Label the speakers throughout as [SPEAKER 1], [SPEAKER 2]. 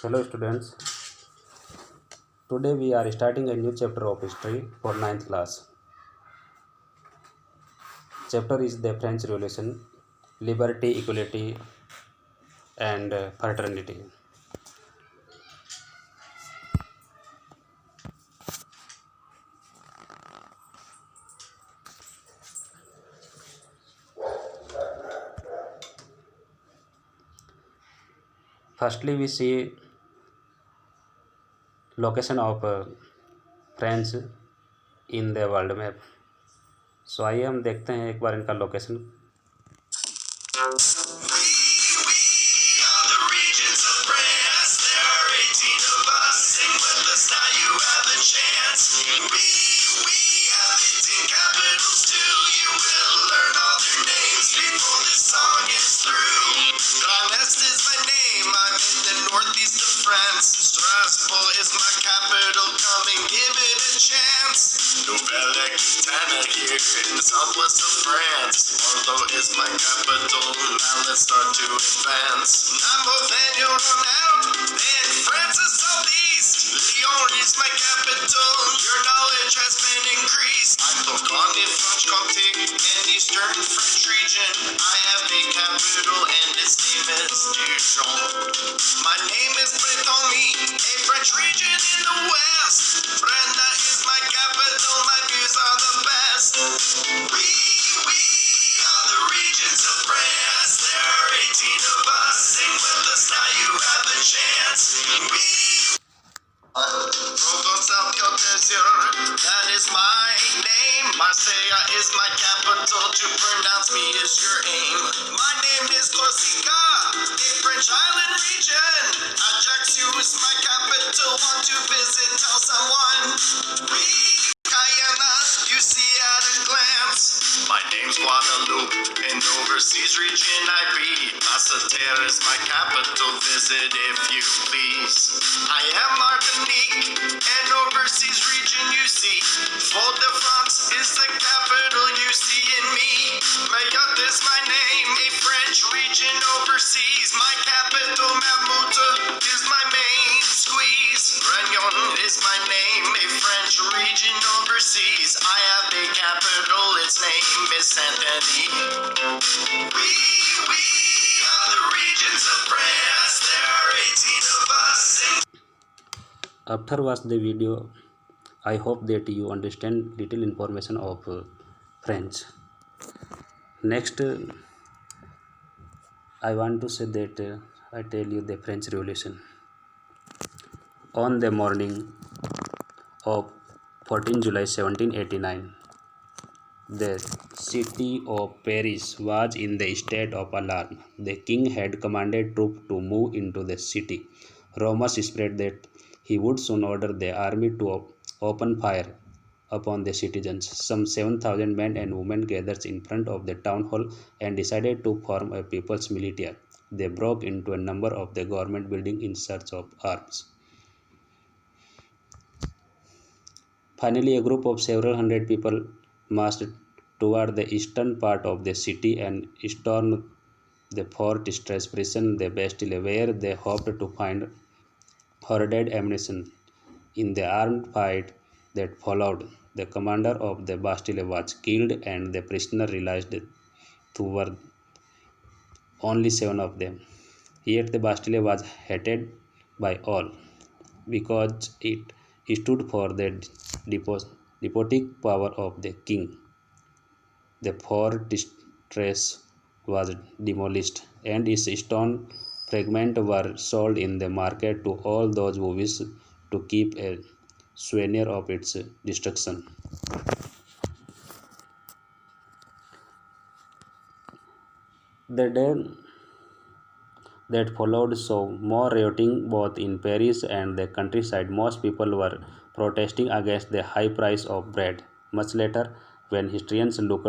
[SPEAKER 1] Hello students, today we are starting a new chapter of history for ninth class. Chapter is the French Revolution, liberty, equality and fraternity. Firstly we see location of France in the world map. So आइए हम देखते हैं एक बार इनका location.
[SPEAKER 2] Are the regions of France. There are 18 of us. Sing with us now, you have a chance. We have 18 capitals too. You will learn all their names before this song is through. Gramest is my name. I'm in the northeast of France. Strasbourg is my capital. Come and give it a chance. Nouvelle Aquitaine here in the southwest of France. Bordeaux is my capital. Now let's start to advance. Number then you're out. And France is southeast. Lyon is my capital. Your knowledge has been increased. I'm Bourgogne in Franche-Comté, an eastern French region. I have a capital and its name is Dijon. My name is Bretagne, a French region in the west. Brenda is my capital. My views are the best. We are the regions of France. There are 18 of us. Sing with us now, you have a chance. Provençal Côte d'Azur, that is my name. Marseille is my capital. To pronounce me is your aim. My name is Corsica, a French island region. Ajaccio is my capital. Want to visit? Tell someone. Guyana, you see at a glance. My name's Guadeloupe, an overseas region I read. Basseterre is my capital. Visit if you please. I am Martinique, an overseas region you see. Fort-de-France is the capital you see in me. Mayotte is my name, a French region overseas. My capital, Mamouta, is my main squeeze. Réunion is my name, a French region overseas. I have a capital, its name is Saint-Denis. We are the regions of France. There are 18 of us.
[SPEAKER 1] After watch the video, I hope that you understand little information of French. Next, I want to say that I tell you the French Revolution. On the morning of 14 July 1789, the city of Paris was in the state of alarm. The king had commanded troops to move into the city. Rumors spread that he would soon order the army to open fire upon the citizens. Some 7,000 men and women gathered in front of the town hall and decided to form a people's militia. They broke into a number of the government buildings in search of arms. Finally, a group of several hundred people marched toward the eastern part of the city and stormed the fortress prison, the Bastille, where they hoped to find hoarded ammunition. In the armed fight that followed, the commander of the Bastille was killed and the prisoners realized there were only 7 of them. Yet the Bastille was hated by all because it stood for the despotic power of the king. The fortress was demolished and its stone fragments were sold in the market to all those who wished to keep a souvenir of its destruction. The day that followed saw more rioting both in Paris and the countryside. Most people were protesting against the high price of bread. Much later, when historians look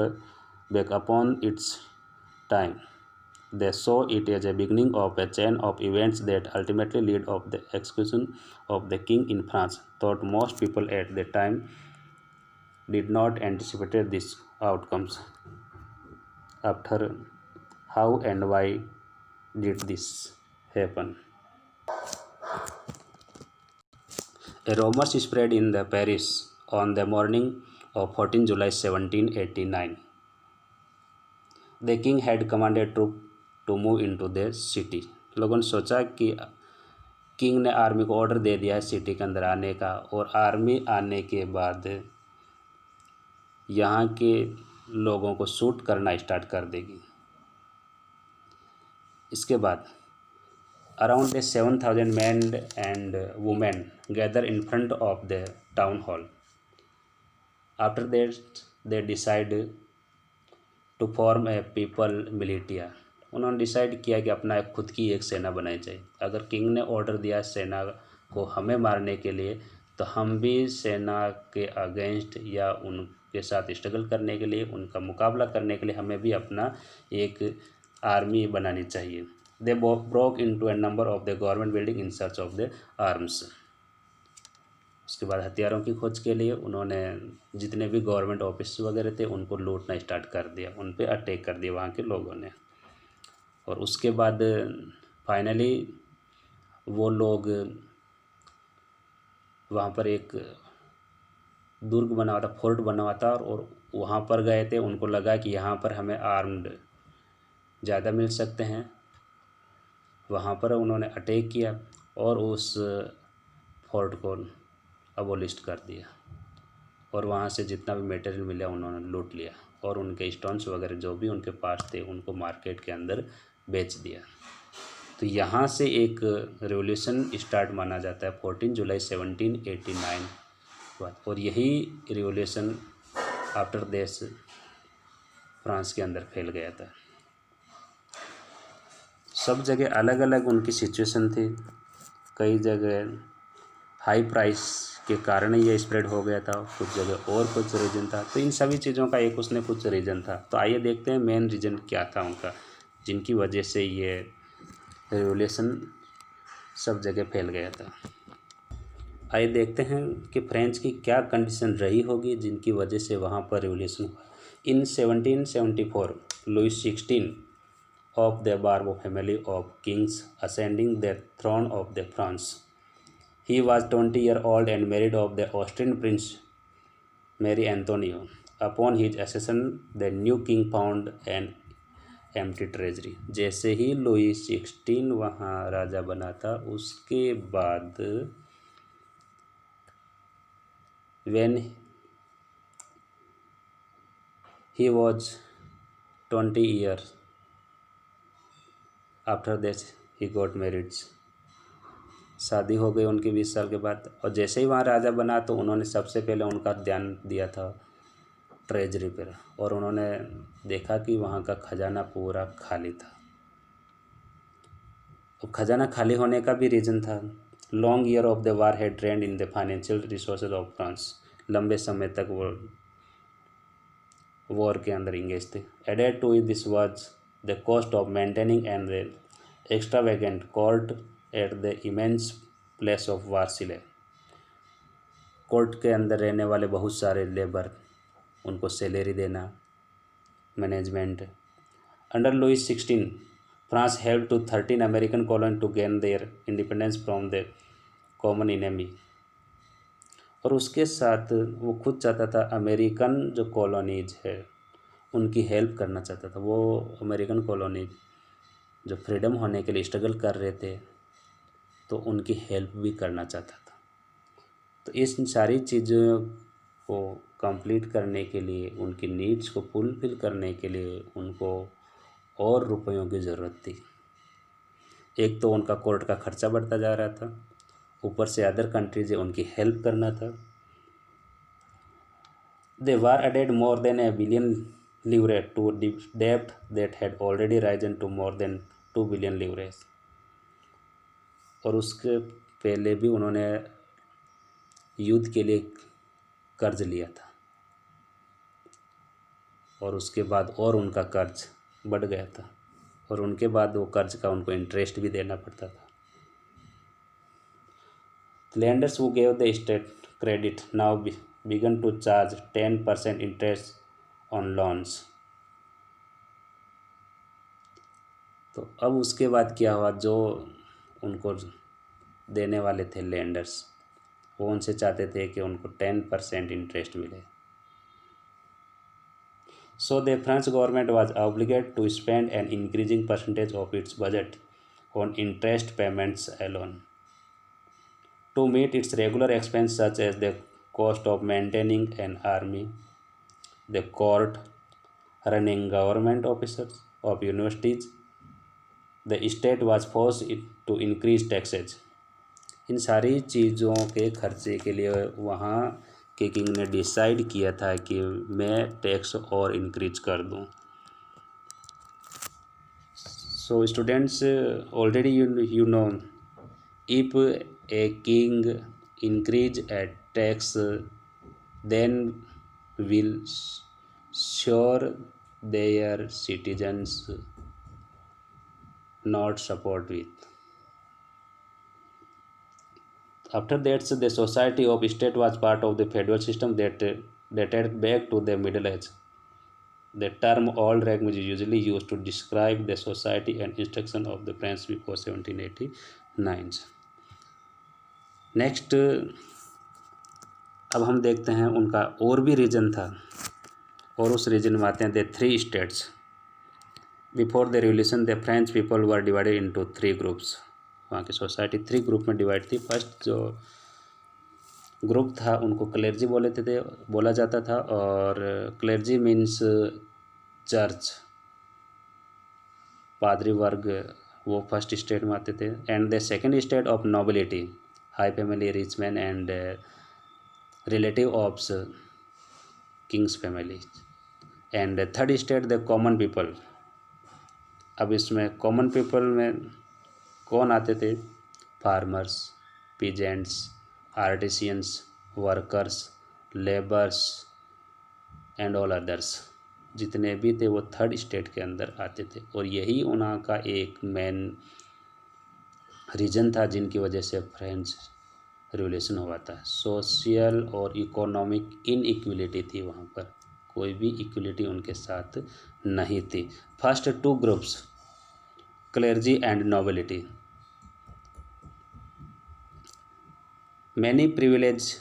[SPEAKER 1] back upon its time, they saw it as a beginning of a chain of events that ultimately led to the execution of the king in France. Though most people at the time did not anticipate these outcomes. After how and why did this happen? Rumors spread in the Paris on the morning of 14 July 1789. The king had commanded troops to move into the city. लोगों ने सोचा कि king ने army को order दे दिया है city के अंदर आने का, और आर्मी आने के बाद यहाँ के लोगों को शूट करना स्टार्ट कर देगी। इसके बाद around 7,000 men and women gather in front of the town hall. After that they decide to form a people militia. उन्होंने डिसाइड किया कि अपना एक खुद की एक सेना बनाई जाए। अगर किंग ने ऑर्डर दिया सेना को हमें मारने के लिए, तो हम भी सेना के अगेंस्ट या उनके साथ स्ट्रगल करने के लिए, उनका मुकाबला करने के लिए हमें भी अपना एक आर्मी बनानी चाहिए। They broke into A number of the government building in search of the arms. उसके बाद हथियारों की खोज के लिए उन्होंने जितने भी गवर्नमेंट ऑफिस वगैरह थे उनको लूटना स्टार्ट कर दिया, उन पे अटैक कर दिया वहाँ के लोगों ने। और उसके बाद फाइनली वो लोग वहाँ पर एक दुर्ग बना हुआ था, फोर्ट बना हुआ था, और वहाँ पर गए थे। उनको लगा कि यहाँ पर हमें आर्म्ड ज़्यादा मिल सकते हैं। वहाँ पर उन्होंने अटैक किया और उस फोर्ट को अबोलिस्ट कर दिया, और वहाँ से जितना भी मटेरियल मिला उन्होंने लूट लिया, और उनके स्टोन्स वगैरह जो भी उनके पास थे उनको मार्केट के अंदर बेच दिया। तो यहाँ से एक रेवोल्यूशन स्टार्ट माना जाता है 14 जुलाई 1789 बाद, और यही रेवोल्यूशन आफ्टर दिस फ्रांस के अंदर फैल गया था। सब जगह अलग अलग उनकी सिचुएशन थी। कई जगह हाई प्राइस के कारण ये स्प्रेड हो गया था, कुछ जगह और कुछ रीज़न था। तो इन सभी चीज़ों का एक उसने कुछ रीज़न था। तो आइए देखते हैं मेन रीज़न क्या था उनका, जिनकी वजह से ये रेवोल्यूशन सब जगह फैल गया था। आइए देखते हैं कि फ्रेंच की क्या कंडीशन रही होगी जिनकी वजह से वहाँ पर रेवोल्यूशन हुआ। इन 1774 Louis 16 of the Bourbon family of kings ascending the throne of the France. He was 20-year old and married of the Austrian prince Marie Antonio. Upon his accession, the new king found an empty treasury. जैसे ही Louis 16 वहाँ राजा बना था, उसके बाद when he was 20 years after this he got married. शादी हो गई उनकी 20 साल के बाद, और जैसे ही वहाँ राजा बना तो उन्होंने सबसे पहले उनका ध्यान दिया था ट्रेजरी पर, और उन्होंने देखा कि वहाँ का खजाना पूरा खाली था। और खजाना खाली होने का भी रीज़न था, long year of the war had drained in the financial resources of France. लंबे समय तक वो वॉर के अंदर इंगेज थे। Added to this was the cost of maintaining an extravagant court at the immense place of Versailles. Court के अंदर रहने वाले बहुत सारे लेबर, उनको सैलरी देना, management. Under Louis 16 France help to 13 American colony to gain their independence from the common enemy. और उसके साथ वो खुद चाहता था अमेरिकन जो कॉलोनीज है उनकी हेल्प करना चाहता था। वो अमेरिकन कॉलोनी जो फ्रीडम होने के लिए स्ट्रगल कर रहे थे, तो उनकी हेल्प भी करना चाहता था। तो इस सारी चीज़ों को कंप्लीट करने के लिए, उनकी नीड्स को फुलफिल करने के लिए उनको और रुपयों की ज़रूरत थी। एक तो उनका कोर्ट का खर्चा बढ़ता जा रहा था, ऊपर से अदर कंट्रीज उनकी हेल्प करना था। They were added more than $1 billion to debt that had already risen to more than $2 billion। और उसके पहले भी उन्होंने युद्ध के लिए कर्ज लिया था, और उसके बाद और उनका कर्ज बढ़ गया था, और उनके बाद वो कर्ज का उनको इंटरेस्ट भी देना पड़ता था। Lenders who gave the state credit now began to charge 10% interest on loans। तो अब उसके बाद क्या हुआ, जो उनको देने वाले थे लेंडर्स, वो उनसे चाहते थे कि उनको 10% इंटरेस्ट मिले। So the French government was obligated to spend an increasing percentage of its budget on interest payments alone to meet its regular expenses such as the cost of maintaining an army, the court, running government officers of universities. The state was forced to increase taxes. इन सारी चीज़ों के खर्चे के लिए वहाँ के king ने decide किया था कि मैं टैक्स और इंक्रीज कर दूँ। So students, already you know, if a king increase a tax, then will sure their citizens not support with. After that, the society of state was part of the federal system that dated back to the Middle Age. The term old rag was usually used to describe the society and instruction of the France before 1789. Next अब हम देखते हैं उनका और भी reason था, और उस रीजन में आते हैं the 3 states. Before the revolution the French people were divided into 3 groups. वहाँ की सोसाइटी 3 ग्रुप में डिवाइड थी। फर्स्ट जो ग्रुप था उनको क्लेर्जी बोला जाता था, और क्लेर्जी मीन्स चर्च, पादरी वर्ग, वो फर्स्ट स्टेट में आते थे। And the second state of nobility, high family, rich man and relative of Kings family. And third state the common people. अब इसमें कॉमन पीपल में कौन आते थे? Farmers, peasants, artisans, workers, labours and all others, जितने भी थे वो थर्ड स्टेट के अंदर आते थे। और यही उन्हीं का एक मेन रीजन था जिनकी वजह से फ्रेंच रिवोल्यूशन हुआ था। सोशल और इकोनॉमिक इनइक्वलिटी थी वहाँ पर, कोई भी इक्वलिटी उनके साथ नहीं थी। First 2 groups, clergy and nobility, many privilege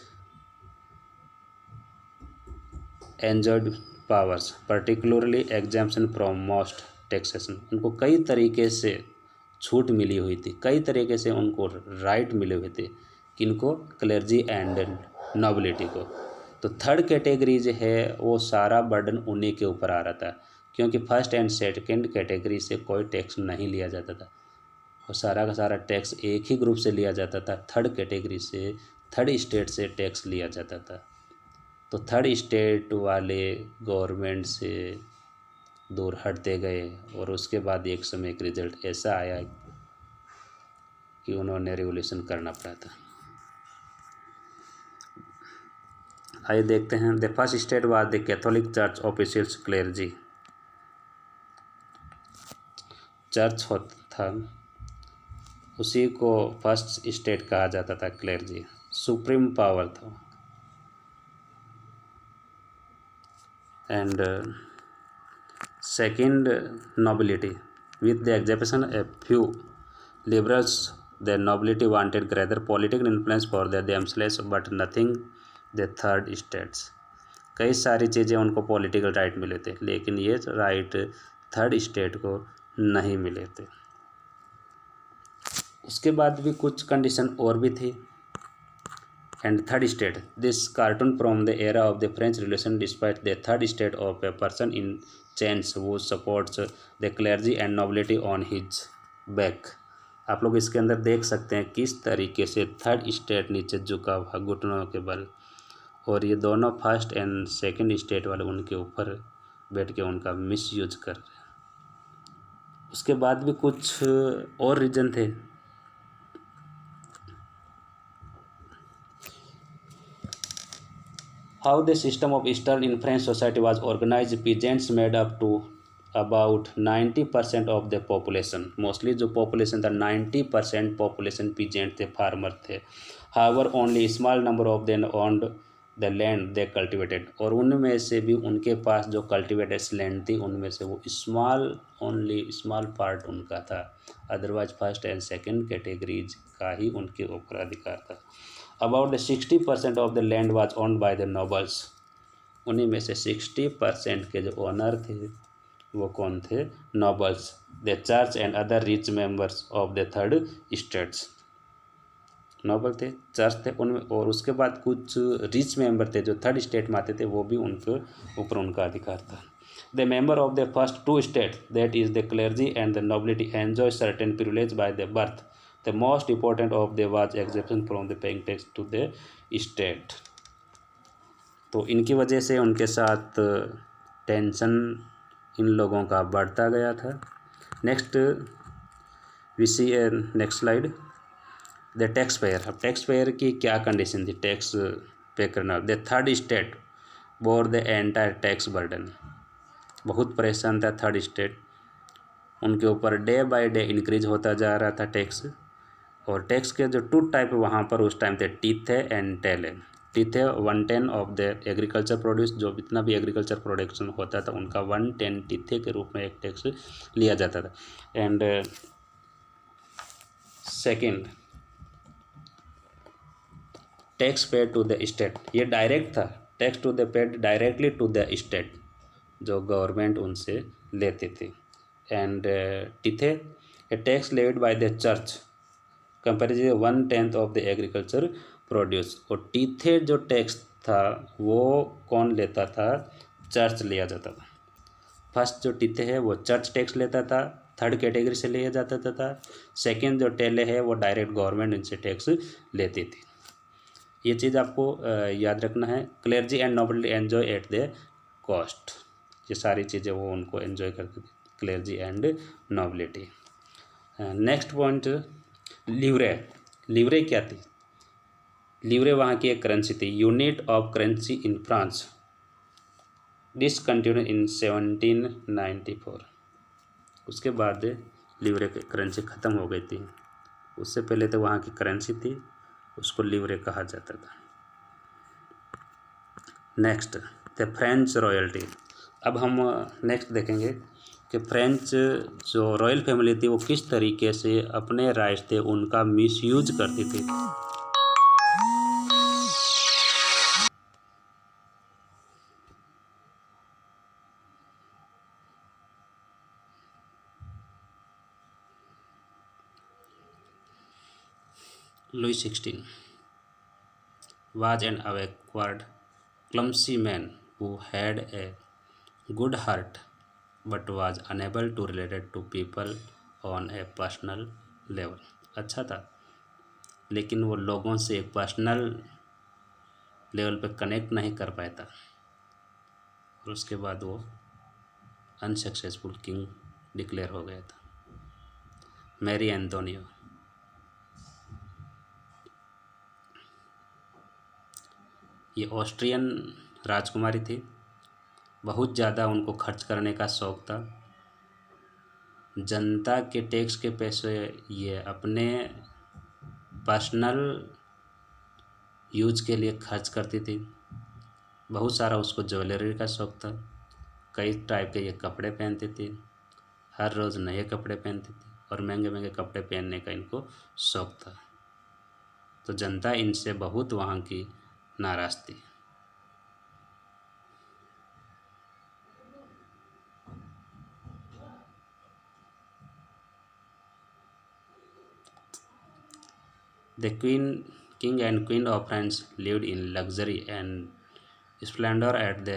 [SPEAKER 1] enjoyed powers, particularly exemption from most taxation. उनको कई तरीके से छूट मिली हुई थी, कई तरीके से उनको राइट मिले हुए थे। किनको? क्लेर्जी एंड नोबिलिटी को। तो थर्ड कैटेगरी जो है वो सारा बर्डन उन्हीं के ऊपर आ रहा था, क्योंकि फर्स्ट एंड सेकंड कैटेगरी से कोई टैक्स नहीं लिया जाता था, और सारा का सारा टैक्स एक ही ग्रुप से लिया जाता था। थर्ड कैटेगरी से, थर्ड स्टेट से टैक्स लिया जाता था। तो थर्ड स्टेट वाले गवर्नमेंट से दूर हटते गए, और उसके बाद एक समय एक रिजल्ट ऐसा आया कि उन्होंने रिवोल्यूशन करना पड़ा था। आइए देखते हैं। The first state was the Catholic church officials clergy. Church था, उसी को फर्स्ट स्टेट कहा जाता था, क्लेर्जी, सुप्रीम पावर था। And second nobility, with the exception a few liberals, the nobility wanted greater political influence for themselves, but nothing the third states। कई सारी चीज़ें उनको पॉलिटिकल राइट मिले थे, लेकिन ये राइट थर्ड स्टेट को नहीं मिले थे। उसके बाद भी कुछ कंडीशन और भी थी। And third state, this cartoon from the era of the French Revolution, despite the third state of a person in chains who supports the clergy and nobility on his back। आप लोग इसके अंदर देख सकते हैं किस तरीके से थर्ड स्टेट नीचे झुका हुआ घुटनों के बल, और ये दोनों फर्स्ट एंड सेकंड स्टेट वाले उनके ऊपर बैठ के उनका मिसयूज कर रहे हैं। उसके बाद भी कुछ और रीजन थे। How the system of Eastern in French society was organized, peasants made up to about 90% of the population। Mostly जो पॉपुलेशन था 90% पॉपुलेशन पीजेंट थे, फार्मर थे। However, only small number of them owned the land they cultivated। और उनमें से भी उनके पास जो कल्टिवेटेड लैंड थी उनमें से वो स्मॉल पार्ट उनका था। Otherwise first and second categories का ही उनके ऊपर अधिकार था। About the 60% of the land was owned by the nobles. उन्हीं में से 60% के जो ओनर थे वो कौन थे? Nobles, the church and other rich members of the third states. Noble थे, चर्च थे उनमें, और उसके बाद कुछ रिच मेंबर थे जो थर्ड स्टेट में आते थे, वो भी उनके ऊपर उनका अधिकार था। The member of the first two state that is the clergy and the nobility enjoy certain privilege by the birth. The most important of the was exemption from the paying tax to the state. तो इनकी वजह से उनके साथ tension in लोगों का बढ़ता गया था। Next we see next slide, the tax payer. अब टैक्स पेयर की क्या कंडीशन थी टैक्स पे करना? The third state bore the entire tax burden. बहुत परेशान था थर्ड स्टेट, उनके ऊपर डे बाय डे इंक्रीज होता जा रहा था टैक्स। और टैक्स के जो टू टाइप वहाँ पर उस टाइम थे, टीथ है एंड टेल है। टीथ है 1/10 ऑफ द एग्रीकल्चर प्रोड्यूस, जो जितना भी एग्रीकल्चर प्रोडक्शन होता था उनका 1/10 टीथे के रूप में एक टैक्स लिया जाता था। And second tax paid to the state, ये डायरेक्ट था, tax to the paid directly to the state, जो गवर्नमेंट उनसे लेते थे। And tithe a tax levied by the church comparatively 1/10 of the agriculture produce. और टीथे जो tax था वो कौन लेता था? चर्च लिया जाता था। फर्स्ट जो टीथे है वो चर्च टैक्स लेता था, थर्ड कैटेगरी से लिया जाता था। सेकेंड जो टेले है वो डायरेक्ट गवर्नमेंट इनसे टैक्स लेती थी। ये चीज़ आपको याद रखना है। Clergy and nobility enjoy at the cost, ये सारी चीज़ें वो उनको एंजॉय करते थे, clergy and nobility. Next point, livre. Livre क्या थी? लिवरे वहाँ की एक करेंसी थी, unit of currency in France, discontinued in 1794। उसके बाद लिवरे की करेंसी ख़त्म हो गई थी। उससे पहले तो वहाँ की करेंसी थी, उसको लिवरे कहा जाता था। Next the French royalty. अब हम नेक्स्ट देखेंगे कि फ्रेंच जो रॉयल फैमिली थी वो किस तरीके से अपने राइट्स थे उनका मिसयूज करती थी। Louis XVI was an awkward, clumsy man who had a good heart but was unable to relate to people on a personal level। अच्छा था लेकिन वो लोगों से एक पर्सनल लेवल पे कनेक्ट नहीं कर पाया था, और उसके बाद वो अनसक्सेसफुल किंग डिक्लेयर हो गया था। मैरी एंटोनियो, ये ऑस्ट्रियन राजकुमारी थी, बहुत ज़्यादा उनको खर्च करने का शौक़ था। जनता के टैक्स के पैसे ये अपने पर्सनल यूज के लिए खर्च करती थी। बहुत सारा उसको ज्वेलरी का शौक़ था, कई टाइप के ये कपड़े पहनती थी, हर रोज़ नए कपड़े पहनती थी और महंगे महंगे कपड़े पहनने का इनको शौक़ था। तो जनता इनसे बहुत वहाँ की नाराज़ थी। The king and queen of France lived in luxury and splendor at the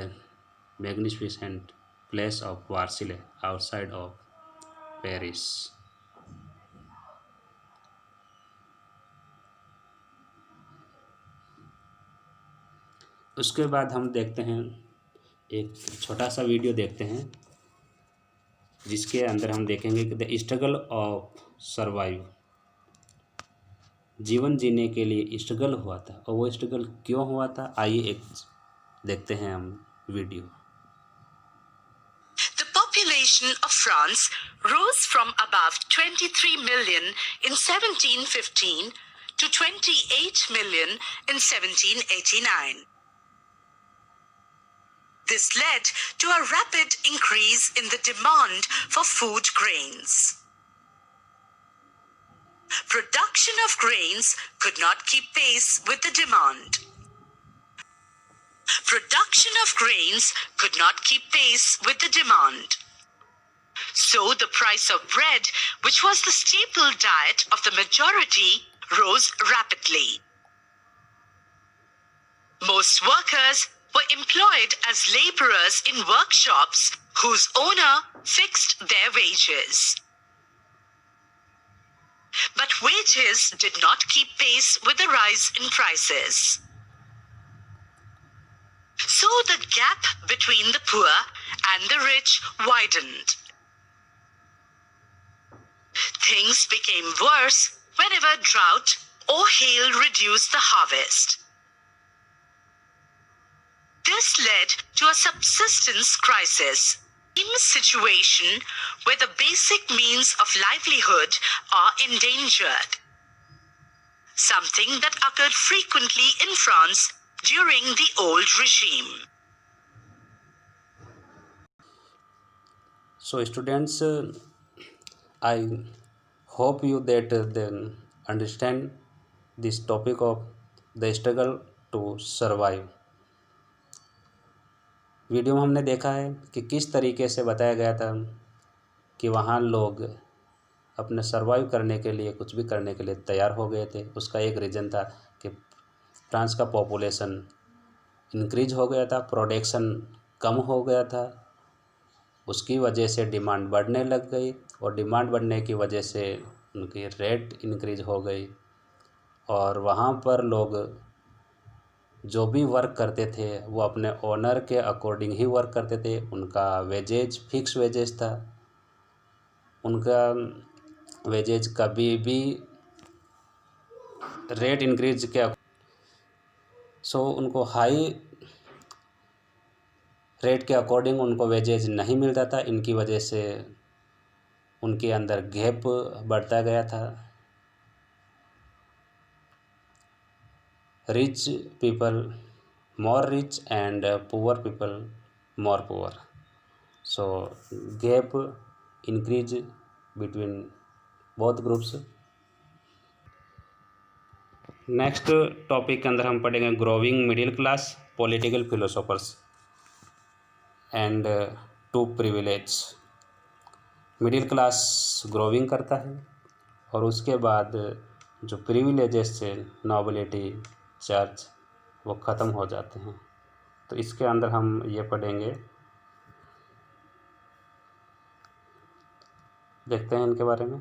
[SPEAKER 1] magnificent place of Versailles outside of Paris। उसके बाद हम देखते हैं एक छोटा सा वीडियो देखते हैं जिसके अंदर हम देखेंगे कि द स्ट्रगल ऑफ सर्वाइव, जीवन जीने के लिए स्ट्रगल हुआ था, और वो स्ट्रगल क्यों हुआ था आइए एक देखते हैं हम video.
[SPEAKER 2] The population of France rose from above 23 million in 1715 to 28 million in 1789. This led to a rapid increase in the demand for food grains. Production of grains could not keep pace with the demand. Production of grains could not keep pace with the demand. So the price of bread, which was the staple diet of the majority, rose rapidly. Most workers were employed as laborers in workshops whose owner fixed their wages. But wages did not keep pace with the rise in prices. So the gap between the poor and the rich widened. Things became worse whenever drought or hail reduced the harvest. This led to a subsistence crisis, a situation where the basic means of livelihood are endangered. Something that occurred frequently in France during the old regime.
[SPEAKER 1] So students, I hope you that then understand this topic of the struggle to survive. Video में हमने देखा है कि किस तरीके से बताया गया था कि वहाँ लोग अपने सर्वाइव करने के लिए कुछ भी करने के लिए तैयार हो गए थे। उसका एक रीज़न था कि फ्रांस का पॉपुलेशन इंक्रीज हो गया था, प्रोडक्शन कम हो गया था, उसकी वजह से डिमांड बढ़ने लग गई और डिमांड बढ़ने की वजह से उनकी रेट इंक्रीज हो गई और वहाँ पर लोग जो भी वर्क करते थे वो अपने ओनर के अकॉर्डिंग ही वर्क करते थे। उनका वेजेज फिक्स वेजेज था, उनका वेजेज कभी भी रेट इंक्रीज के उनको हाई रेट के अकॉर्डिंग उनको वेजेज नहीं मिलता था। इनकी वजह से उनके अंदर गैप बढ़ता गया था। Rich people more rich and poor people more poor, so gap increase between both groups. Next topic के अंदर हम पढ़ेंगे growing middle class, political philosophers and to privilege. Middle class growing करता है और उसके बाद जो प्रिविलेजेस से नोबिलिटी, चर्च, वो ख़त्म हो जाते हैं। तो इसके अंदर हम ये पढ़ेंगे, देखते हैं इनके बारे में।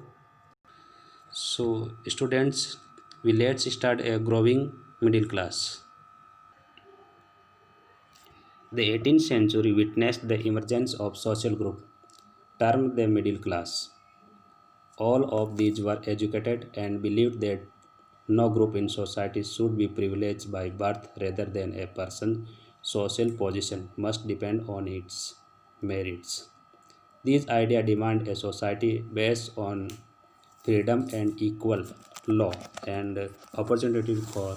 [SPEAKER 1] So students, we let's start a growing middle class. The 18th century witnessed the emergence of social group termed the middle class. All of these were educated and believed that no group in society should be privileged by birth rather than a person's social position must depend on its merits. These ideas demand a society based on freedom and equal law and opportunity for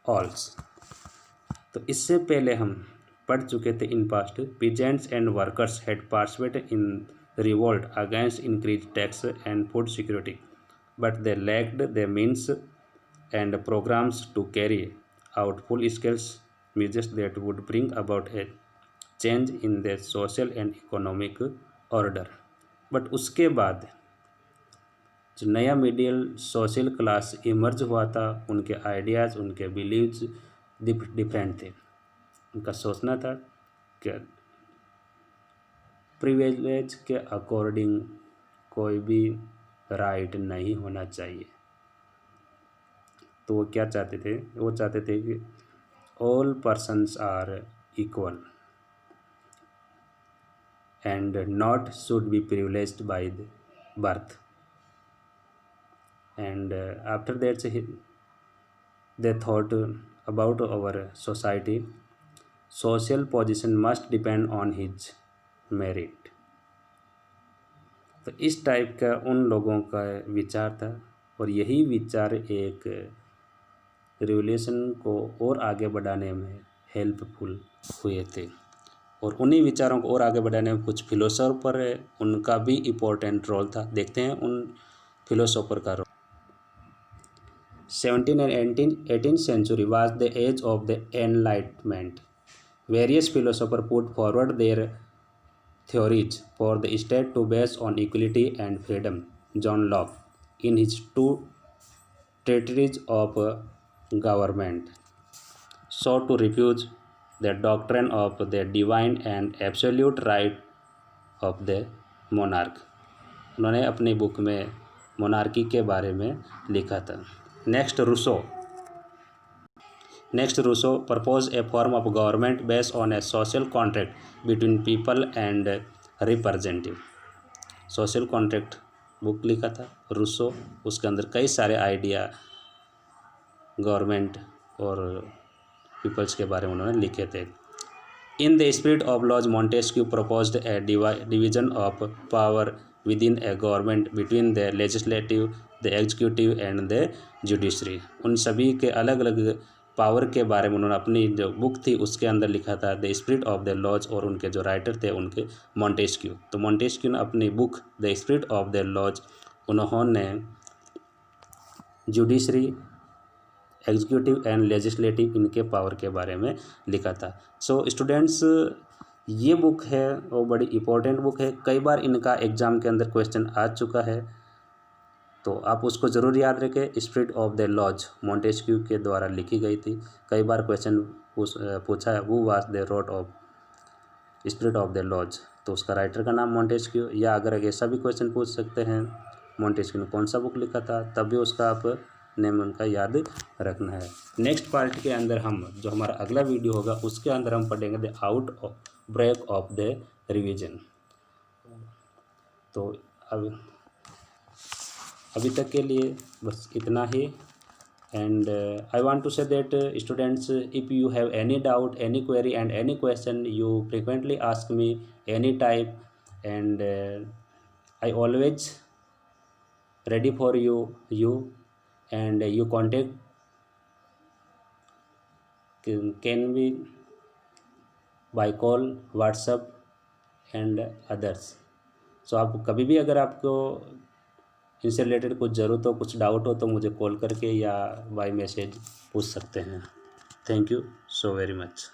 [SPEAKER 1] all. तो इससे पहले हम पढ़ चुके थे in past, peasants and workers had participated in revolt against increased tax and food security, but they lacked the means and programs to carry out full-scale measures that would bring about a change in their social and economic order. But उसके बाद जो नया middle social class emerge हुआ था, उनके ideas, उनके beliefs different थे। उनका सोचना था कि प्रिविलेज के अकॉर्डिंग कोई भी राइट नहीं होना चाहिए। तो वो क्या चाहते थे? वो चाहते थे कि all persons are equal and not should be privileged by the birth. And after that they thought about our society, social position must depend on his merit. तो इस टाइप का उन लोगों का विचार था और यही विचार एक रिवोल्यूशन को और आगे बढ़ाने में हेल्पफुल हुए थे। और उन्हीं विचारों को और आगे बढ़ाने में कुछ फिलोसोफर, उनका भी इम्पोर्टेंट रोल था। देखते हैं उन फिलोसोफर का role. 17th and 18th century was the age of the Enlightenment. Various philosophers put forward their theories for the state to base on equality and freedom. John Locke, in his two treatises of government, sought to refute the doctrine of the divine and absolute right of the monarch. उन्होंने अपनी book में monarchy के बारे में लिखा था. Next Rousseau propose a form of government based on a social contract between people and representative. Social contract book लिखा था रूसो. उसके अंदर कई सारे आइडिया गवर्नमेंट और पीपल्स के बारे में उन्होंने लिखे थे. In the spirit of laws Montesquieu proposed a division of power within a government between the legislative, the executive and the judiciary. उन सभी के अलग अलग पावर के बारे में उन्होंने अपनी जो बुक थी उसके अंदर लिखा था the spirit of the laws. और उनके जो राइटर थे उनके मॉन्टेस्क्यू. तो मॉन्टेस्क्यू ने अपनी book the spirit of the laws उन्होंने जुडिशरी, एग्जीक्यूटिव एंड लेजिस्लेटिव इनके पावर के बारे में लिखा था. सो स्टूडेंट्स, ये बुक है वो बड़ी इम्पोर्टेंट बुक है. कई बार इनका एग्ज़ाम के अंदर क्वेश्चन आ चुका है, तो आप उसको ज़रूर याद रखें. Spirit of the laws Montesquieu के द्वारा लिखी गई थी. कई बार क्वेश्चन पूछा है वो was the wrote of spirit of the laws, तो उसका राइटर का नाम मॉन्टेस्क्यू. या अगर ऐसा भी क्वेश्चन पूछ सकते हैं मॉन्टेस्क्यू ने कौन सा बुक लिखा था, तब भी उसका आप नेम उनका याद रखना है. नेक्स्ट पार्ट के अंदर हम जो हमारा अगला वीडियो होगा उसके अंदर हम पढ़ेंगे the outbreak of the revision. तो अभी तक के लिए बस इतना ही. And I want to say that students, if you have any doubt, any query and any question, you frequently ask me any type, and I always ready for you and you contact can be by call, WhatsApp and others. सो आप कभी भी अगर आपको इनसे related कुछ ज़रूरत हो, कुछ डाउट हो, तो मुझे कॉल करके या बाय मैसेज पूछ सकते हैं. Thank you so very much.